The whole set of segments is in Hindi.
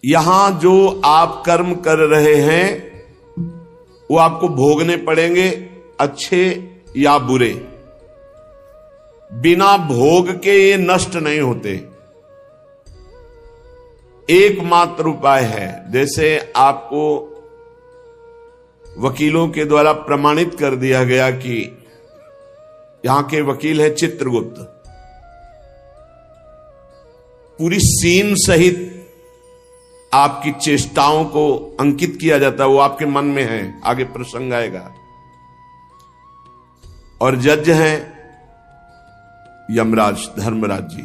यहां जो आप कर्म कर रहे हैं वो आपको भोगने पड़ेंगे, अच्छे या बुरे। बिना भोग के ये नष्ट नहीं होते। एकमात्र उपाय है, जैसे आपको वकीलों के द्वारा प्रमाणित कर दिया गया कि यहां के वकील है चित्रगुप्त, पूरी सीन सहित आपकी चेष्टाओं को अंकित किया जाता है, वो आपके मन में है, आगे प्रसंग आएगा। और जज हैं यमराज धर्मराज जी,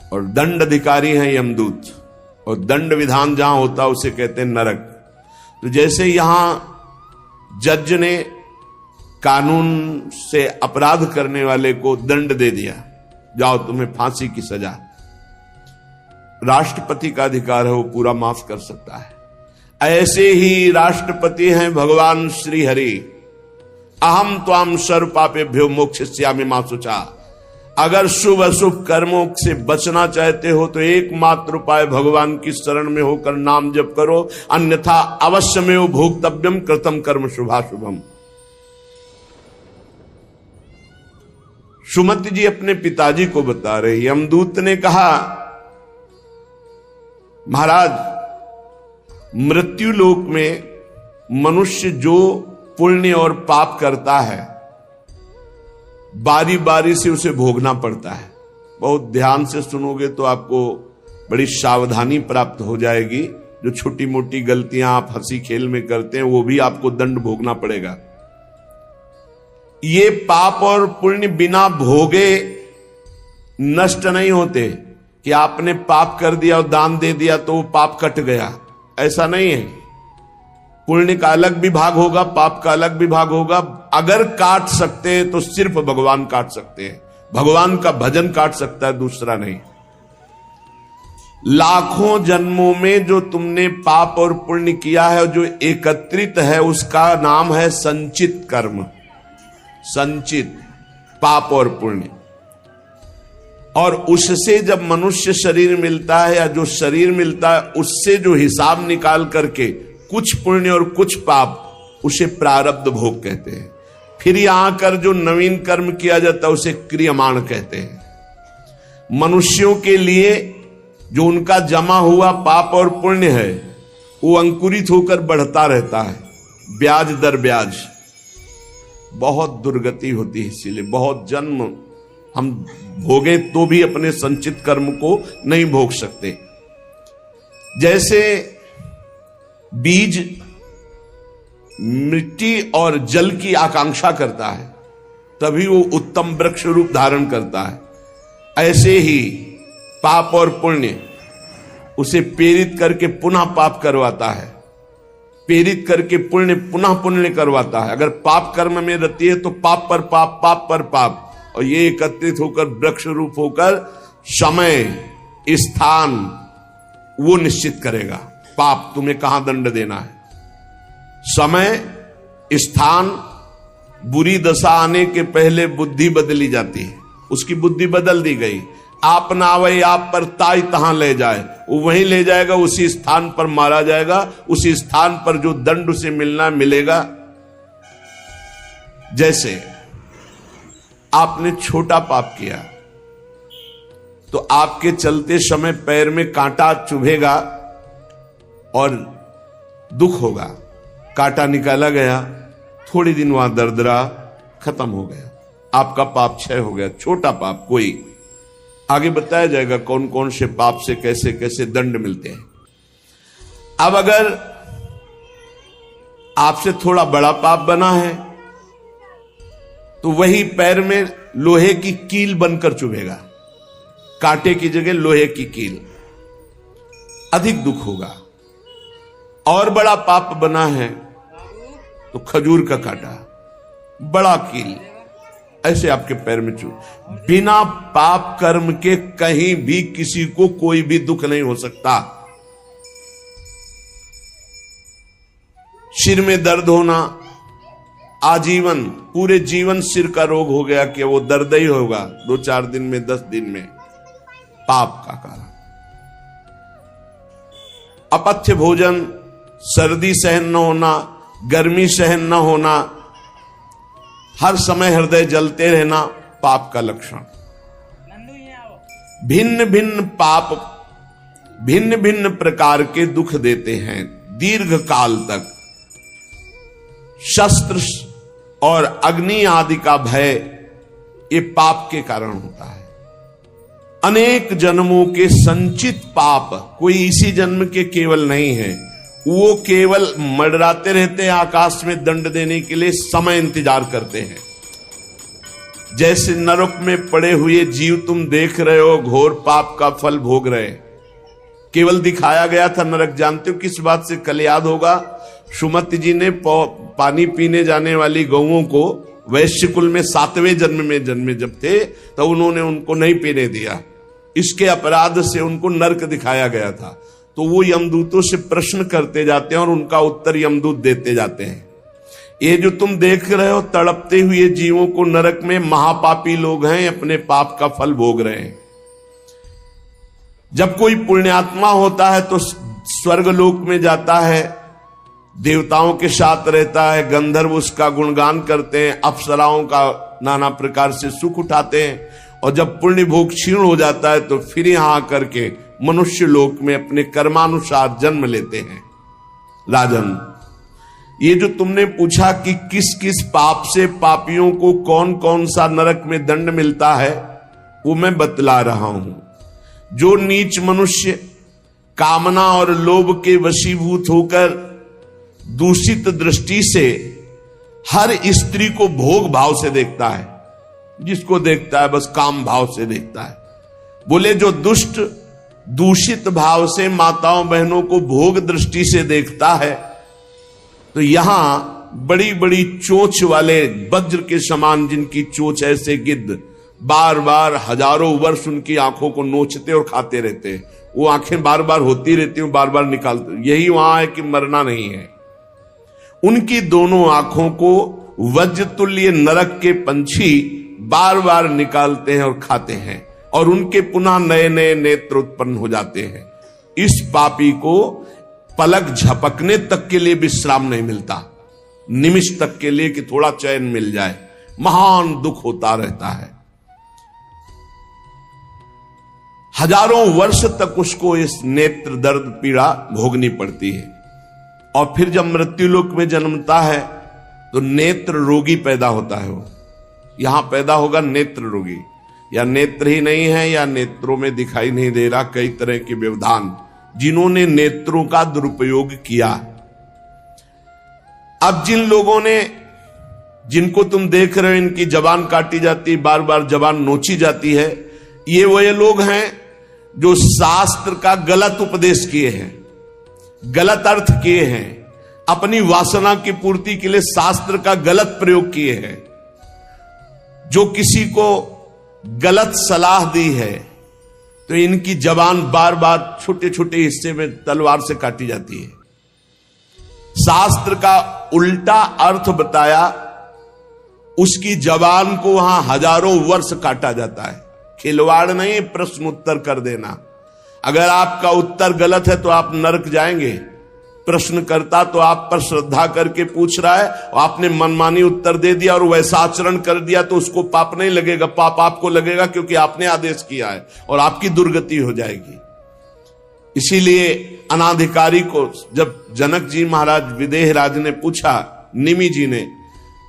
और दंड अधिकारी हैं यमदूत, और दंड विधान जहां होता है उसे कहते हैं नरक। तो जैसे यहां जज ने कानून से अपराध करने वाले को दंड दे दिया, जाओ तुम्हें फांसी की सजा, राष्ट्रपति का अधिकार है, वो पूरा माफ कर सकता है। ऐसे ही राष्ट्रपति हैं भगवान श्री हरि। अहम त्वाम सर्व पापेभ्यो मोक्षयिष्यामि मा शुचा। अगर शुभ अशुभ कर्मों से बचना चाहते हो तो एकमात्र उपाय भगवान की शरण में होकर नाम जप करो, अन्यथा अवश्यमेव भोक्तव्यम कृतम कर्म शुभाशुभम। सुमति जी अपने पिताजी को बता रहे, यमदूत ने कहा महाराज, मृत्यु लोक में मनुष्य जो पुण्य और पाप करता है बारी बारी से उसे भोगना पड़ता है। बहुत ध्यान से सुनोगे तो आपको बड़ी सावधानी प्राप्त हो जाएगी। जो छोटी मोटी गलतियां आप हंसी खेल में करते हैं वो भी आपको दंड भोगना पड़ेगा। ये पाप और पुण्य बिना भोगे नष्ट नहीं होते कि आपने पाप कर दिया और दान दे दिया तो वो पाप कट गया, ऐसा नहीं है। पुण्य का अलग विभाग होगा, पाप का अलग विभाग होगा। अगर काट सकते हैं तो सिर्फ भगवान काट सकते हैं, भगवान का भजन काट सकता है, दूसरा नहीं। लाखों जन्मों में जो तुमने पाप और पुण्य किया है, जो एकत्रित है, उसका नाम है संचित कर्म। संचित पाप और पुण्य, और उससे जब मनुष्य शरीर मिलता है या जो शरीर मिलता है उससे जो हिसाब निकाल करके कुछ पुण्य और कुछ पाप, उसे प्रारब्ध भोग कहते हैं। फिर यहां कर जो नवीन कर्म किया जाता है उसे क्रियमाण कहते हैं। मनुष्यों के लिए जो उनका जमा हुआ पाप और पुण्य है वो अंकुरित होकर बढ़ता रहता है, ब्याज दर ब्याज। बहुत दुर्गति होती है, इसीलिए बहुत जन्म हम भोगे तो भी अपने संचित कर्म को नहीं भोग सकते। जैसे बीज मिट्टी और जल की आकांक्षा करता है तभी वो उत्तम वृक्ष रूप धारण करता है, ऐसे ही पाप और पुण्य उसे प्रेरित करके पुनः पाप करवाता है, प्रेरित करके पुण्य पुनः पुण्य करवाता है। अगर पाप कर्म में रहती है तो पाप पर पाप, पाप पर पाप, और ये एकत्रित होकर वृक्ष रूप होकर समय स्थान वो निश्चित करेगा। पाप तुम्हें कहां दंड देना है, समय स्थान। बुरी दशा आने के पहले बुद्धि बदली जाती है, उसकी बुद्धि बदल दी गई। आप ना आवे आप पर ताई तहां ले जाए, वो वहीं ले जाएगा, उसी स्थान पर मारा जाएगा, उसी स्थान पर जो दंड उसे मिलना मिलेगा। जैसे आपने छोटा पाप किया तो आपके चलते समय पैर में कांटा चुभेगा और दुख होगा। कांटा निकाला गया, थोड़ी दिन वहां दर्द रहा, खत्म हो गया, आपका पाप क्षय हो गया। छोटा पाप कोई, आगे बताया जाएगा कौन कौन से पाप से कैसे कैसे दंड मिलते हैं। अब अगर आपसे थोड़ा बड़ा पाप बना है तो वही पैर में लोहे की कील बनकर चुभेगा, कांटे की जगह लोहे की कील, अधिक दुख होगा। और बड़ा पाप बना है तो खजूर का कांटा, बड़ा कील, ऐसे आपके पैर में चुभ। बिना पाप कर्म के कहीं भी किसी को कोई भी दुख नहीं हो सकता। सिर में दर्द होना, आजीवन पूरे जीवन सिर का रोग हो गया कि वो दर्द ही होगा 2-4 दिन में, 10 दिन में, पाप का कारण। अपथ्य भोजन, सर्दी सहन न होना, गर्मी सहन न होना, हर समय हृदय जलते रहना पाप का लक्षण। भिन्न भिन्न पाप भिन्न भिन्न प्रकार के दुख देते हैं दीर्घ काल तक। शस्त्र और अग्नि आदि का भय ये पाप के कारण होता है। अनेक जन्मों के संचित पाप, कोई इसी जन्म के केवल नहीं है, वो केवल मंडराते रहते हैं आकाश में दंड देने के लिए, समय इंतजार करते हैं। जैसे नरक में पड़े हुए जीव तुम देख रहे हो, घोर पाप का फल भोग रहे, केवल दिखाया गया था नरक। जानते हो किस बात से? कल याद होगा, सुमति जी ने पानी पीने जाने वाली गौओं को वैश्य कुल में 7वें जन्म में जन्मे जब थे, तो उन्होंने उनको नहीं पीने दिया। इसके अपराध से उनको नरक दिखाया गया था। तो वो यमदूतों से प्रश्न करते जाते हैं और उनका उत्तर यमदूत देते जाते हैं। ये जो तुम देख रहे हो तड़पते हुए जीवों को नरक में, महापापी लोग हैं, अपने पाप का फल भोग रहे हैं। जब कोई पुण्यात्मा होता है तो स्वर्गलोक में जाता है, देवताओं के साथ रहता है, गंधर्व उसका गुणगान करते हैं, अप्सराओं का नाना प्रकार से सुख उठाते हैं। और जब पुण्य भोग क्षीण हो जाता है तो फिर यहां आकर के मनुष्य लोक में अपने कर्मानुसार जन्म लेते हैं। राजन, ये जो तुमने पूछा कि किस किस पाप से पापियों को कौन कौन सा नरक में दंड मिलता है, वो मैं बतला रहा हूं। जो नीच मनुष्य कामना और लोभ के वशीभूत होकर दूषित दृष्टि से हर स्त्री को भोग भाव से देखता है, जिसको देखता है बस काम भाव से देखता है। बोले जो दुष्ट दूषित भाव से माताओं बहनों को भोग दृष्टि से देखता है, तो यहां बड़ी बड़ी चोंच वाले वज्र के समान, जिनकी चोंच ऐसे गिद्ध बार बार हजारों वर्ष उनकी आंखों को नोचते और खाते रहते हैं। वो आंखें बार बार होती रहती हूं, बार बार निकालते। यही वहां है कि मरना नहीं है। उनकी दोनों आंखों को वज्र तुल्य नरक के पंछी बार बार निकालते हैं और खाते हैं, और उनके पुनः नए नए नेत्र उत्पन्न हो जाते हैं। इस पापी को पलक झपकने तक के लिए विश्राम नहीं मिलता, निमिष तक के लिए कि थोड़ा चैन मिल जाए, महान दुख होता रहता है। हजारों वर्ष तक उसको इस नेत्र दर्द पीड़ा भोगनी पड़ती है। और फिर जब मृत्युलोक में जन्मता है तो नेत्र रोगी पैदा होता है। वो यहां पैदा होगा नेत्र रोगी, या नेत्र ही नहीं है या नेत्रों में दिखाई नहीं दे रहा, कई तरह के व्यवधान, जिन्होंने नेत्रों का दुरुपयोग किया। अब जिन लोगों ने, जिनको तुम देख रहे हो इनकी जबान काटी जाती, बार बार जबान नोची जाती है, ये वो लोग हैं जो शास्त्र का गलत उपदेश किए हैं, गलत अर्थ किए हैं, अपनी वासना की पूर्ति के लिए शास्त्र का गलत प्रयोग किए हैं, जो किसी को गलत सलाह दी है तो इनकी जबान बार बार छोटे छोटे हिस्से में तलवार से काटी जाती है। शास्त्र का उल्टा अर्थ बताया, उसकी जबान को वहां हजारों वर्ष काटा जाता है। खिलवाड़ नहीं, प्रश्न उत्तर कर देना। अगर आपका उत्तर गलत है तो आप नरक जाएंगे। प्रश्नकर्ता तो आप पर श्रद्धा करके पूछ रहा है, और आपने मनमानी उत्तर दे दिया और वैसा आचरण कर दिया तो उसको पाप नहीं लगेगा, पाप आपको लगेगा क्योंकि आपने आदेश किया है और आपकी दुर्गति हो जाएगी। इसीलिए अनाधिकारी को जब जनक जी महाराज विदेह राज ने पूछा, निमि जी ने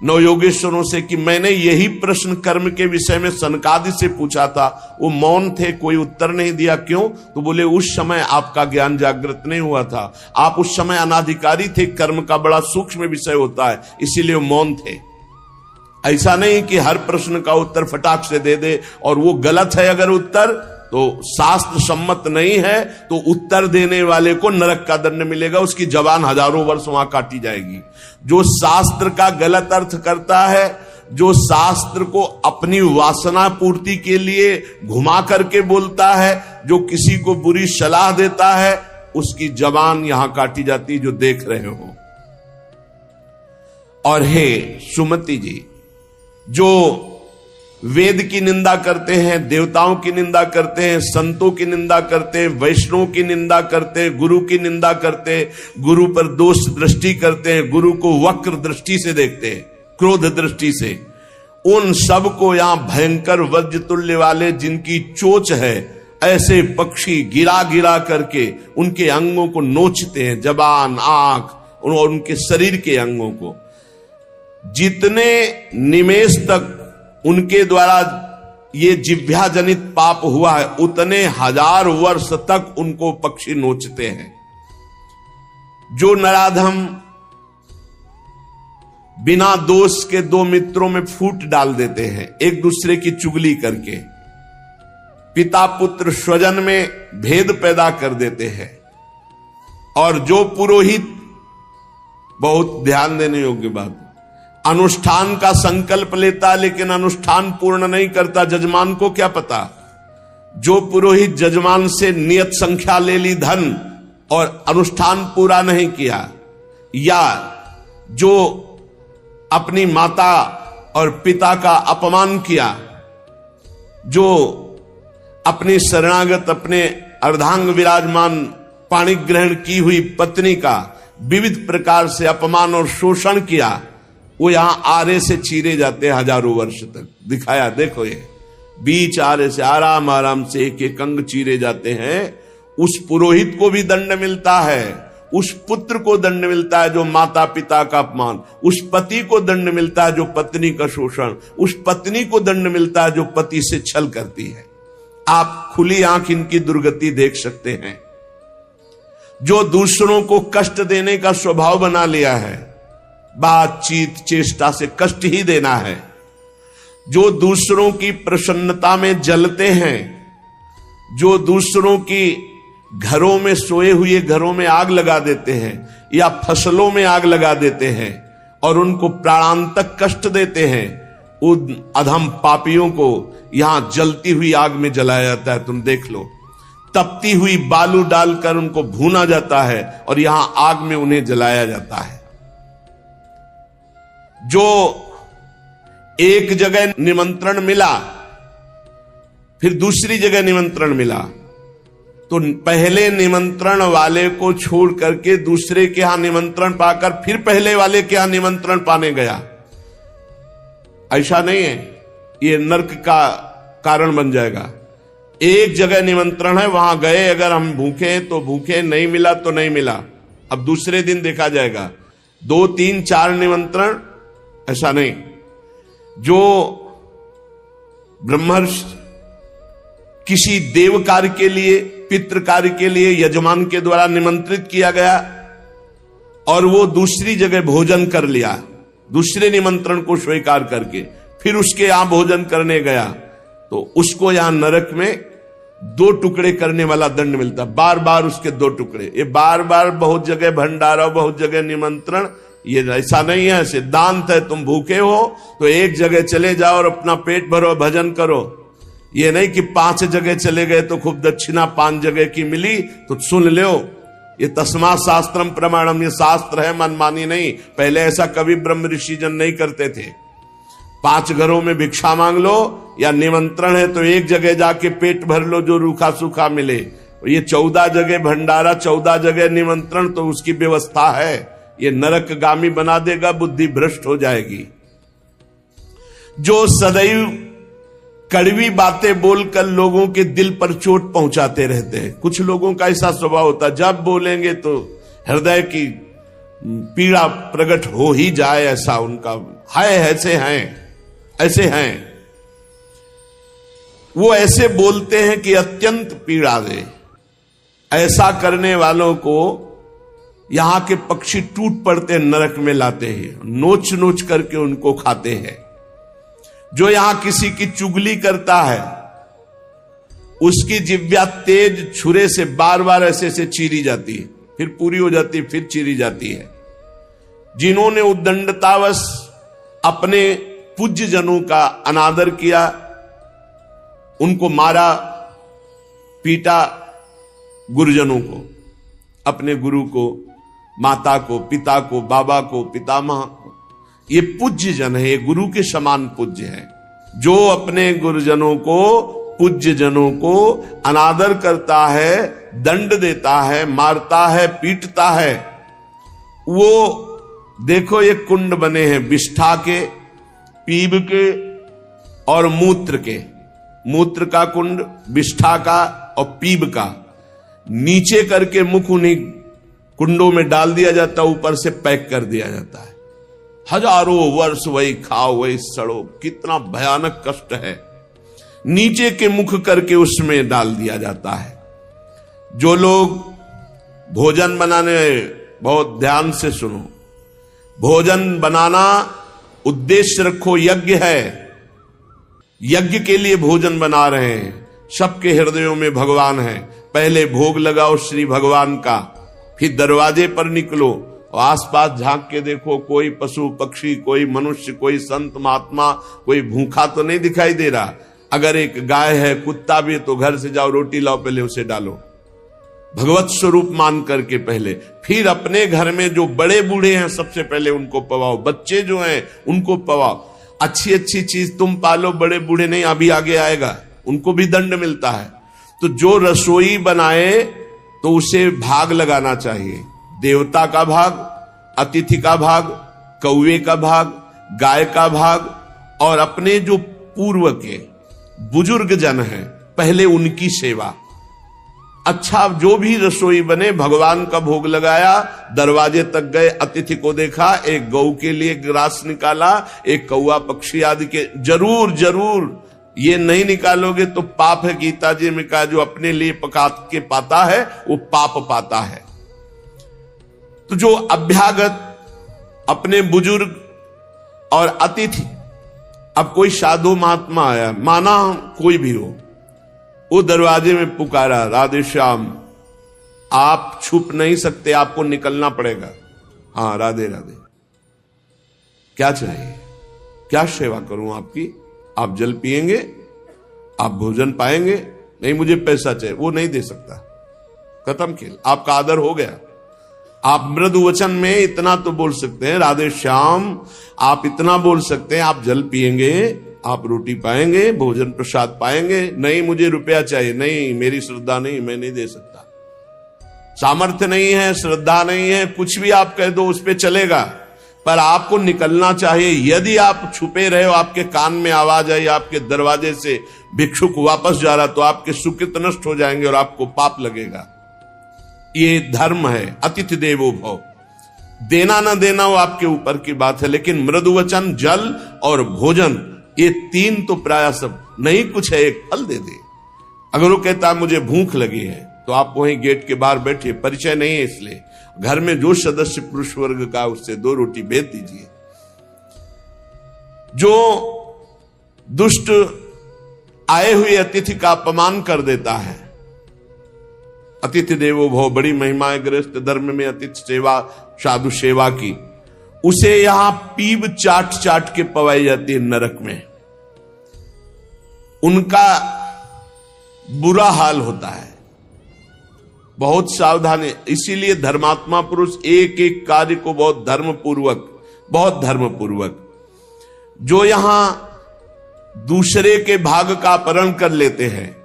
नवयोगेश्वरों से कि मैंने यही प्रश्न कर्म के विषय में सनकादि से पूछा था, वो मौन थे, कोई उत्तर नहीं दिया, क्यों? तो बोले उस समय आपका ज्ञान जागृत नहीं हुआ था, आप उस समय अनाधिकारी थे, कर्म का बड़ा सूक्ष्म विषय होता है, इसीलिए मौन थे। ऐसा नहीं कि हर प्रश्न का उत्तर फटाक से दे दे, और वो गलत है अगर उत्तर तो शास्त्र सम्मत नहीं है तो उत्तर देने वाले को नरक का दंड मिलेगा, उसकी जबान हजारों वर्ष वहां काटी जाएगी। जो शास्त्र का गलत अर्थ करता है, जो शास्त्र को अपनी वासना पूर्ति के लिए घुमा करके बोलता है, जो किसी को बुरी सलाह देता है, उसकी जबान यहां काटी जाती, जो देख रहे हो। और हे सुमति जी, जो वेद की निंदा करते हैं, देवताओं की निंदा करते हैं, संतों की निंदा करते हैं, वैष्णव की निंदा करते हैं, गुरु की निंदा करते हैं, गुरु पर दोष दृष्टि करते हैं, गुरु को वक्र दृष्टि से देखते हैं, क्रोध दृष्टि से। उन सब को यहां भयंकर वज्र तुल्य वाले जिनकी चोंच है, ऐसे पक्षी गिरा गिरा करके उनके अंगों को नोचते हैं, जबान, आंख और उनके शरीर के अंगों को। जितने निमेष तक उनके द्वारा ये जिह्वा जनित पाप हुआ है, उतने 1000 वर्ष तक उनको पक्षी नोचते हैं। जो नराधम बिना दोष के दो मित्रों में फूट डाल देते हैं, एक दूसरे की चुगली करके, पिता पुत्र स्वजन में भेद पैदा कर देते हैं, और जो पुरोहित, बहुत ध्यान देने योग्य बात, अनुष्ठान का संकल्प लेता लेकिन अनुष्ठान पूर्ण नहीं करता, जजमान को क्या पता। जो पुरोहित जजमान से नियत संख्या ले ली धन और अनुष्ठान पूरा नहीं किया, या जो अपनी माता और पिता का अपमान किया, जो अपनी शरणागत, अपने अर्धांग विराजमान पाणी ग्रहण की हुई पत्नी का विविध प्रकार से अपमान और शोषण किया, वो यहां आरे से चीरे जाते हैं 1000 वर्ष तक। दिखाया, देखो ये बीच आरे से आराम आराम से एक एक अंग चीरे जाते हैं। उस पुरोहित को भी दंड मिलता है, उस पुत्र को दंड मिलता है जो माता पिता का अपमान, उस पति को दंड मिलता है जो पत्नी का शोषण, उस पत्नी को दंड मिलता है जो पति से छल करती है। आप खुली आंख इनकी दुर्गति देख सकते हैं। जो दूसरों को कष्ट देने का स्वभाव बना लिया है, बातचीत चेष्टा से कष्ट ही देना है, जो दूसरों की प्रसन्नता में जलते हैं, जो दूसरों की घरों में, सोए हुए घरों में आग लगा देते हैं या फसलों में आग लगा देते हैं और उनको प्राणांतक कष्ट देते हैं, उन अधम पापियों को यहां जलती हुई आग में जलाया जाता है। तुम देख लो, तपती हुई बालू डालकर उनको भूना जाता है और यहां आग में उन्हें जलाया जाता है। जो एक जगह निमंत्रण मिला, फिर दूसरी जगह निमंत्रण मिला, तो पहले निमंत्रण वाले को छोड़ करके दूसरे के यहां निमंत्रण पाकर फिर पहले वाले के यहां निमंत्रण पाने गया। ऐसा नहीं है, ये नरक का कारण बन जाएगा। एक जगह निमंत्रण है, वहां गए, अगर हम भूखे हैं तो भूखे, नहीं मिला तो नहीं मिला, अब दूसरे दिन देखा जाएगा। 2, 3, 4 निमंत्रण, ऐसा नहीं। जो ब्रह्मर्षि किसी देव कार्य के लिए, पितृ कार्य के लिए यजमान के द्वारा निमंत्रित किया गया और वो दूसरी जगह भोजन कर लिया, दूसरे निमंत्रण को स्वीकार करके फिर उसके यहां भोजन करने गया, तो उसको यहां नरक में 2 टुकड़े करने वाला दंड मिलता। बार बार उसके 2 टुकड़े, ये बार बार बहुत जगह भंडारा, बहुत जगह निमंत्रण, ये ऐसा नहीं है। सिद्धांत है, तुम भूखे हो तो एक जगह चले जाओ और अपना पेट भरो, भजन करो। ये नहीं कि 5 जगह चले गए तो खूब दक्षिणा 5 जगह की मिली तो सुन लो। ये तस्मात् शास्त्रम प्रमाणम, ये शास्त्र है, मनमानी नहीं। पहले ऐसा कभी ब्रह्म ऋषि जन नहीं करते थे। 5 घरों में भिक्षा मांग लो, या निमंत्रण है तो एक जगह जाके पेट भर लो जो रूखा सूखा मिले। ये 14 जगह भंडारा, 14 जगह निमंत्रण, तो उसकी व्यवस्था है। ये नरकगामी बना देगा, बुद्धि भ्रष्ट हो जाएगी। जो सदैव कड़वी बातें बोलकर लोगों के दिल पर चोट पहुंचाते रहते हैं, कुछ लोगों का ऐसा स्वभाव होता है, जब बोलेंगे तो हृदय की पीड़ा प्रकट हो ही जाए, ऐसा उनका है। ऐसे हैं वो, ऐसे बोलते हैं कि अत्यंत पीड़ा दे। ऐसा करने वालों को यहां के पक्षी टूट पड़ते नरक में लाते हैं, नोच नोच करके उनको खाते हैं। जो यहां किसी की चुगली करता है, उसकी जिह्वा तेज छुरे से बार बार ऐसे ऐसे चीरी जाती है, फिर पूरी हो जाती है, फिर चीरी जाती है। जिन्होंने उद्दंडतावश अपने पूज्य जनों का अनादर किया, उनको मारा, पीटा, गुरुजनों को, अपने गुरु को, माता को, पिता को, बाबा को, पितामह को, ये पूज्य जन है, ये गुरु के समान पूज्य है। जो अपने गुरुजनों को, पूज्य जनों को अनादर करता है, दंड देता है, मारता है, पीटता है, वो देखो ये कुंड बने हैं विष्ठा के, पीब के और मूत्र के। मूत्र का कुंड, विष्ठा का और पीब का। नीचे करके मुख उन्हीं कुंडों में डाल दिया जाता, ऊपर से पैक कर दिया जाता है। हजारों वर्ष वही खाओ वही सड़ो, कितना भयानक कष्ट है। नीचे के मुख करके उसमें डाल दिया जाता है। जो लोग भोजन बनाने, बहुत ध्यान से सुनो, भोजन बनाना उद्देश्य रखो, यज्ञ है, यज्ञ के लिए भोजन बना रहे हैं। सबके हृदयों में भगवान है। पहले भोग लगाओ श्री भगवान का, फिर दरवाजे पर निकलो और आसपास झांक के देखो, कोई पशु पक्षी, कोई मनुष्य, कोई संत महात्मा, कोई भूखा तो नहीं दिखाई दे रहा। अगर एक गाय है, कुत्ता भी है, तो घर से जाओ, रोटी लाओ, पहले उसे डालो, भगवत स्वरूप मान करके पहले। फिर अपने घर में जो बड़े बूढ़े हैं सबसे पहले उनको पवाओ, बच्चे जो हैं उनको पवाओ। अच्छी अच्छी चीज तुम पालो, बड़े बूढ़े नहीं, अभी आगे आएगा, उनको भी दंड मिलता है। तो जो रसोई बनाए तो उसे भाग लगाना चाहिए। देवता का भाग, अतिथि का भाग, कौवे का भाग, गाय का भाग, और अपने जो पूर्व के बुजुर्ग जन हैं पहले उनकी सेवा। अच्छा, जो भी रसोई बने, भगवान का भोग लगाया, दरवाजे तक गए, अतिथि को देखा, एक गौ के लिए ग्रास निकाला, एक कौवा पक्षी आदि के, जरूर जरूर ये नहीं निकालोगे तो पाप है। गीता जी में कहा, जो अपने लिए पका के पाता है वो पाप पाता है। तो जो अभ्यागत अपने बुजुर्ग और अतिथि, अब कोई साधु महात्मा आया, माना कोई भी हो, वो दरवाजे में पुकारा, राधे श्याम, आप छुप नहीं सकते, आपको निकलना पड़ेगा। हाँ, राधे राधे, क्या चाहिए, क्या सेवा करूं आपकी? आप जल पिएंगे, आप भोजन पाएंगे? नहीं, मुझे पैसा चाहिए। वो नहीं दे सकता, खत्म खेल, आपका आदर हो गया। आप मृदु वचन में इतना तो बोल सकते हैं, राधे श्याम, आप इतना बोल सकते हैं, आप जल पिएंगे, आप रोटी पाएंगे, भोजन प्रसाद पाएंगे। नहीं, मुझे रुपया चाहिए। नहीं, मेरी श्रद्धा नहीं, मैं नहीं दे सकता, सामर्थ्य नहीं है, श्रद्धा नहीं है, कुछ भी आप कह दो उस पे चलेगा, पर आपको निकलना चाहिए। यदि आप छुपे रहे हो, आपके कान में आवाज आई, आपके दरवाजे से भिक्षुक वापस जा रहा, तो आपके सुकृत नष्ट हो जाएंगे और आपको पाप लगेगा। ये धर्म है, अतिथि देवो भव। देना ना देना वो आपके ऊपर की बात है, लेकिन मृदु वचन, जल और भोजन, ये तीन तो प्राय सब, नहीं कुछ है एक फल दे दे। अगर वो कहता है मुझे भूख लगी है, तो आप वहीं गेट के बाहर बैठिए, परिचय नहीं है इसलिए, घर में जो सदस्य पुरुष वर्ग का, उससे 2 रोटी भेज दीजिए। जो दुष्ट आए हुए अतिथि का अपमान कर देता है, अतिथि देवो भव, बड़ी महिमा गृहस्थ धर्म में अतिथि सेवा, साधु सेवा की, उसे यहां पीब चाट चाट के पवाई जाती है नरक में। उनका बुरा हाल होता है, बहुत सावधानी। इसीलिए धर्मात्मा पुरुष एक एक कार्य को बहुत धर्मपूर्वक, जो यहां दूसरे के भाग का अपहरण कर लेते हैं,